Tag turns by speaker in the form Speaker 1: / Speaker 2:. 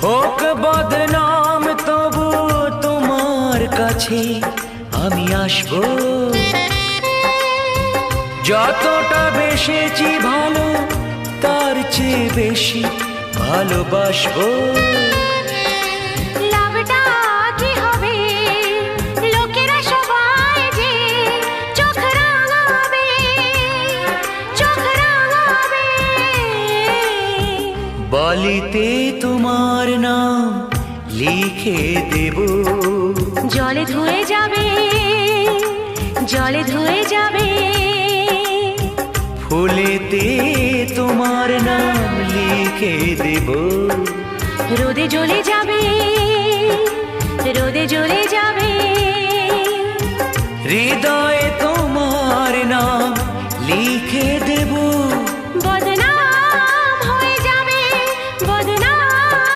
Speaker 1: হোক বদনাম তবু তোমার কাছে আমি আসবো। যতটা বেসেছি ভালো তার চেয়ে বেশি ভালোবাসবো।
Speaker 2: লাভটা কি হবে লোকেরা সবাই যে চোখ রাঙাবে, চোখ রাঙাবে।
Speaker 1: বলিতে তোমার নাম লিখে দেব,
Speaker 2: জলে ধুয়ে যাবে, জলে ধুয়ে যাবে।
Speaker 1: ফুলেতে তোমার নাম লিখে দেব,
Speaker 2: রোদে জ্বলে